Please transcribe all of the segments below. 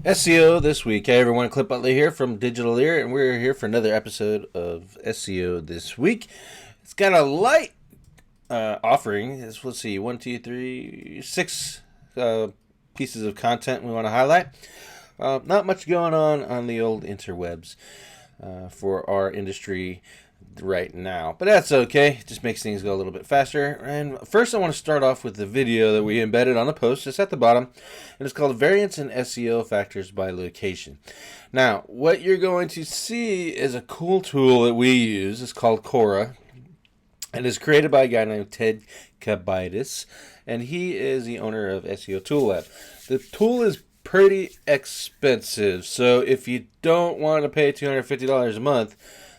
SEO this week. Hey everyone, Clip Butler here from Digitaleer, and we're here for another episode of SEO this week. It's got a light offering. Let's see, 6 pieces of content we want to highlight. Not much going on the old interwebs for our industry right now, but that's okay. It just makes things go a little bit faster. And first I want to start off with the video that we embedded on the post. It's at the bottom, and it's called Variance in SEO Factors by Location. Now what you're going to see is a cool tool that we use. It's called Cora, and it's created by a guy named Ted Kabaitis, and he is the owner of SEO Tool Lab. The tool is pretty expensive, so if you don't want to pay $250 a month,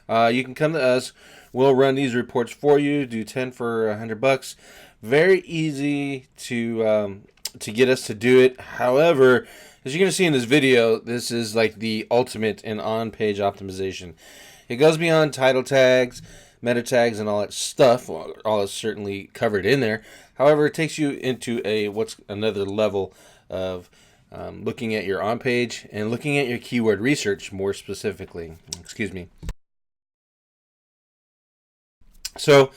you can come to us. We'll run these reports for you. Do 10 for $100. Very easy to get us to do it. However, as you're going to see in this video, this is like the ultimate in on-page optimization. It goes beyond title tags, meta tags, and all that stuff. Well, all is certainly covered in there. However, it takes you into what's another level of looking at your on-page and looking at your keyword research more specifically. Excuse me. So,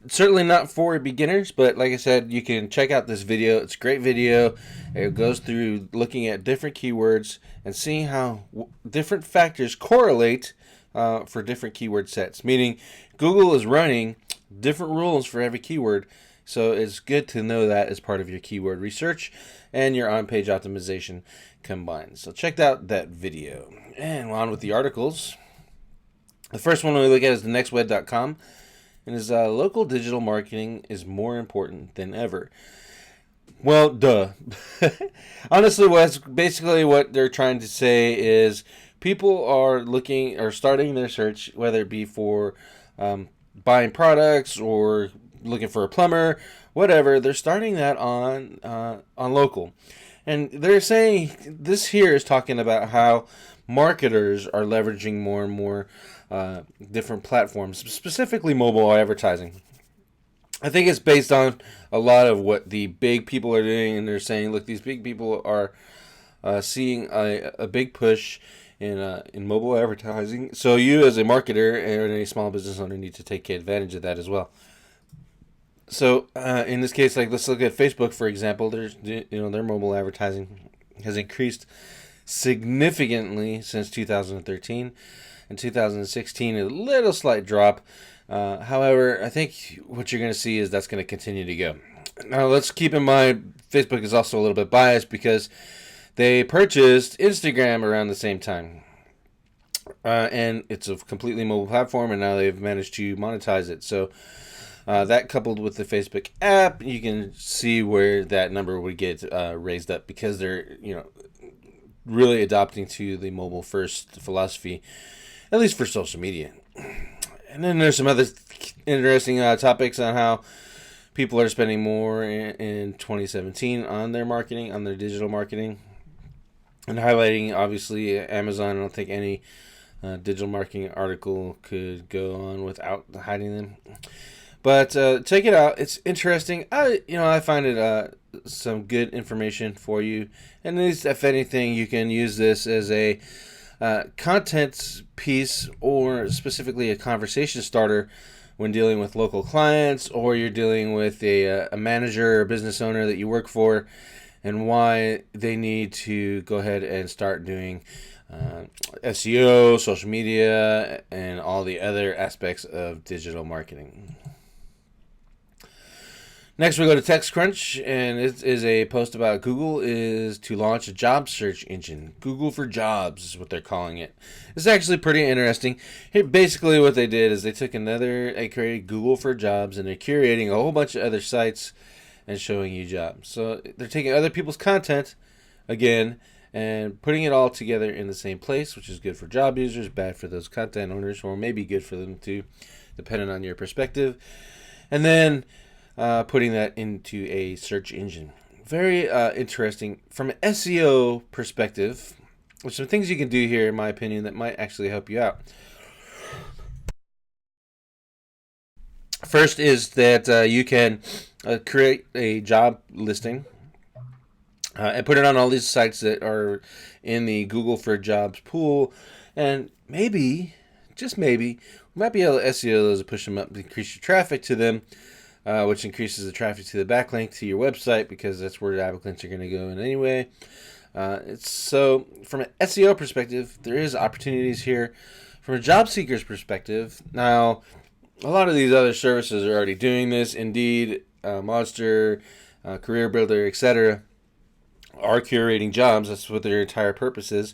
certainly not for beginners, but like I said, you can check out this video. It's a great video. It goes through looking at different keywords and seeing how different factors correlate for different keyword sets. Meaning, Google is running different rules for every keyword, so it's good to know that as part of your keyword research and your on-page optimization combined. So check out that video. And on with the articles. The first one we look at is thenextweb.com, and is local digital marketing is more important than ever. Well, duh. Honestly, basically what they're trying to say is people are looking or starting their search, whether it be for buying products or looking for a plumber, whatever. They're starting that on local, and they're saying this here is talking about how marketers are leveraging more and more different platforms, specifically mobile advertising. I think it's based on a lot of what the big people are doing, and they're saying, look, these big people are seeing a big push in mobile advertising. So you, as a marketer and a small business owner, need to take advantage of that as well. So in this case, like let's look at Facebook for example. Their mobile advertising has increased significantly since 2013. In 2016, a little slight drop. However, I think what you're going to see is that's going to continue to go. Now, let's keep in mind Facebook is also a little bit biased because they purchased Instagram around the same time. And it's a completely mobile platform, and now they've managed to monetize it. So that coupled with the Facebook app, you can see where that number would get raised up because they're, really adopting to the mobile first philosophy, at least for social media. And then there's some other interesting topics on how people are spending more in 2017 on their marketing, on their digital marketing, and highlighting obviously Amazon. I don't think any digital marketing article could go on without hiding them. But check it out. It's interesting. I find it some good information for you. And at least, if anything, you can use this as a content piece or specifically a conversation starter when dealing with local clients, or you're dealing with a manager or business owner that you work for, and why they need to go ahead and start doing SEO, social media, and all the other aspects of digital marketing. Next, we go to TechCrunch, and it is a post about Google is to launch a job search engine. Google for Jobs is what they're calling it. It's actually pretty interesting. Here, basically what they did is they created Google for Jobs, and they're curating a whole bunch of other sites and showing you jobs. So they're taking other people's content, again, and putting it all together in the same place, which is good for job users, bad for those content owners, or maybe good for them too, depending on your perspective. And then putting that into a search engine. Very interesting from an SEO perspective. There's some things you can do here, in my opinion, that might actually help you out. First is that you can create a job listing and put it on all these sites that are in the Google for Jobs pool, and maybe, just maybe, we might be able to SEO those and push them up, increase your traffic to them, which increases the traffic to the backlink to your website, because that's where the backlinks are going to go in anyway. So from an SEO perspective, there is opportunities here. From a job seeker's perspective, now a lot of these other services are already doing this. Indeed, Monster, Career Builder, etc., are curating jobs. That's what their entire purpose is.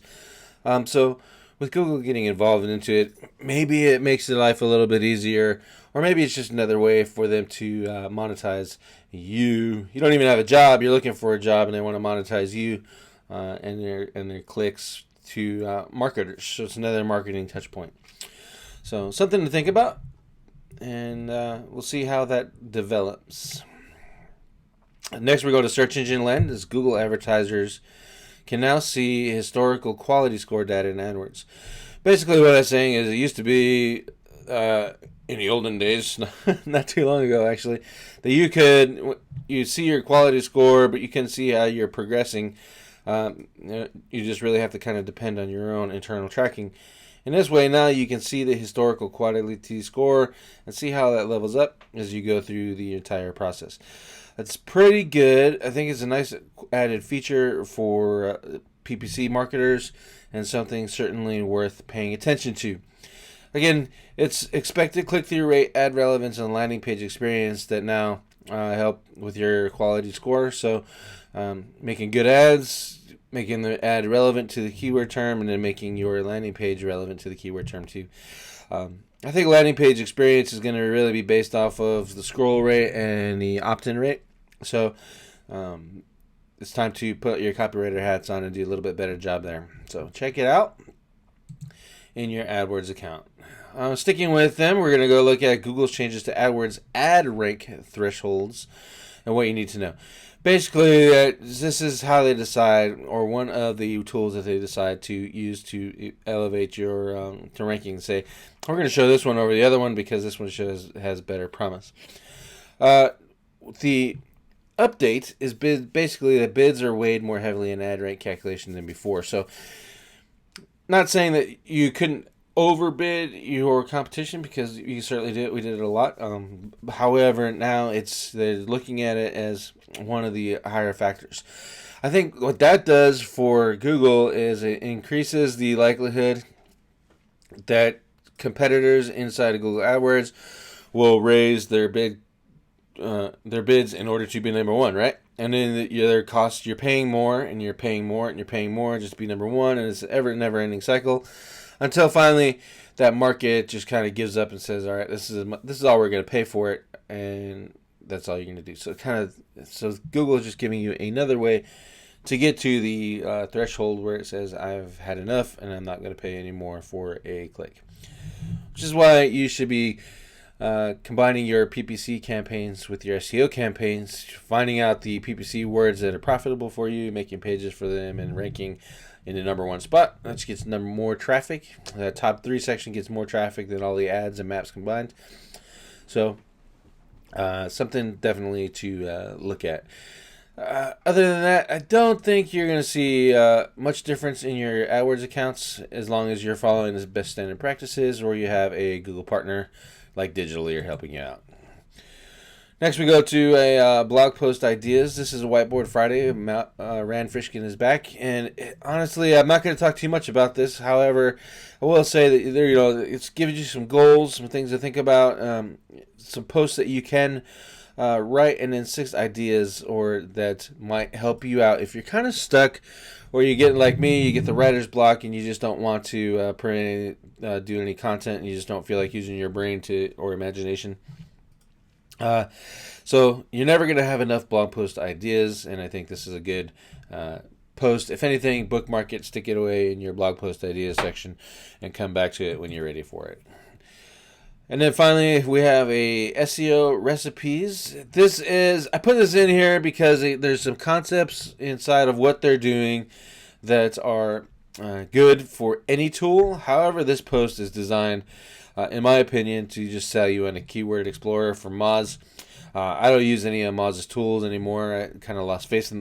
So with Google getting involved into it, maybe it makes their life a little bit easier, or maybe it's just another way for them to monetize you. You don't even have a job, you're looking for a job, and they want to monetize you and their clicks to marketers. So it's another marketing touch point. So something to think about, and we'll see how that develops. Next, we go to Search Engine Land. As Google advertisers can now see historical quality score data in AdWords. Basically, what I'm saying is, it used to be in the olden days, not too long ago actually, that you see your quality score, but you can see how you're progressing. You just really have to kind of depend on your own internal tracking. In this way, now you can see the historical quality score and see how that levels up as you go through the entire process. That's pretty good. I think it's a nice added feature for PPC marketers, and something certainly worth paying attention to. Again, it's expected click-through rate, ad relevance, and landing page experience that now help with your quality score. So making good ads, making the ad relevant to the keyword term, and then making your landing page relevant to the keyword term too. I think landing page experience is going to really be based off of the scroll rate and the opt-in rate. So it's time to put your copywriter hats on and do a little bit better job there. So check it out in your AdWords account. Sticking with them, we're going to go look at Google's changes to AdWords ad rank thresholds and what you need to know. Basically, this is how they decide, or one of the tools that they decide to use to elevate your to ranking. Say, we're going to show this one over the other one because this one has better promise. The update is basically that bids are weighed more heavily in ad rank calculation than before. So, not saying that you couldn't overbid your competition, because you certainly did. We did it a lot. However, now they're looking at it as one of the higher factors. I think what that does for Google is it increases the likelihood that competitors inside of Google AdWords will raise their bids in order to be number one, right? And then their costs, you're paying more and you're paying more and you're paying more just to be number one, and it's a never-ending cycle. Until finally that market just kind of gives up and says, all right, this is all we're going to pay for it, and that's all you're going to do. So Google is just giving you another way to get to the threshold where it says, I've had enough and I'm not going to pay any more for a click. Which is why you should be combining your PPC campaigns with your SEO campaigns, finding out the PPC words that are profitable for you, making pages for them, and ranking in the number one spot. That just gets more traffic. The top 3 section gets more traffic than all the ads and maps combined. So something definitely to look at. Other than that, I don't think you're going to see much difference in your AdWords accounts, as long as you're following the best standard practices, or you have a Google partner like Digitaleer helping you out. Next, we go to a blog post ideas. This is a Whiteboard Friday. Rand Fishkin is back, and honestly, I'm not going to talk too much about this. However, I will say that it's giving you some goals, some things to think about, some posts that you can write, and then 6 ideas or that might help you out if you're kind of stuck, or you get like me, you get the writer's block, and you just don't want to do any content, and you just don't feel like using your brain or imagination. So you're never going to have enough blog post ideas, and I think this is a good post. If anything, bookmark it, stick it away in your blog post ideas section, and come back to it when you're ready for it. And then finally, we have a SEO Recipes. I put this in here because there's some concepts inside of what they're doing that are good for any tool. However, this post is designed, in my opinion, to just sell you on a keyword explorer for Moz. I don't use any of Moz's tools anymore. I kind of lost faith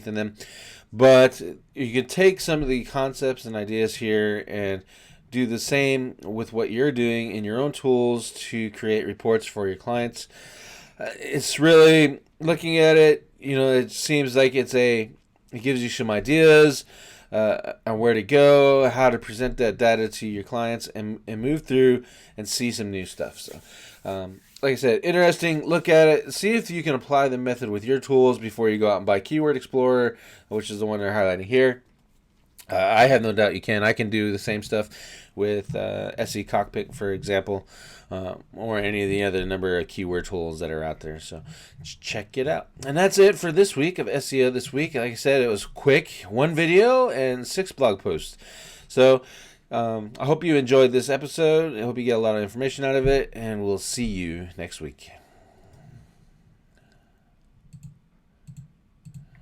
in them. But you can take some of the concepts and ideas here and do the same with what you're doing in your own tools to create reports for your clients. It's really, looking at it, it seems like it gives you some ideas on where to go, how to present that data to your clients, and move through and see some new stuff. So, like I said, interesting. Look at it. See if you can apply the method with your tools before you go out and buy Keyword Explorer, which is the one they're highlighting here. I have no doubt you can. I can do the same stuff with SE Cockpit, for example, or any of the other number of keyword tools that are out there. So check it out. And that's it for this week of SEO This Week. Like I said, it was quick. 1 video and 6 blog posts. So I hope you enjoyed this episode. I hope you get a lot of information out of it, and we'll see you next week.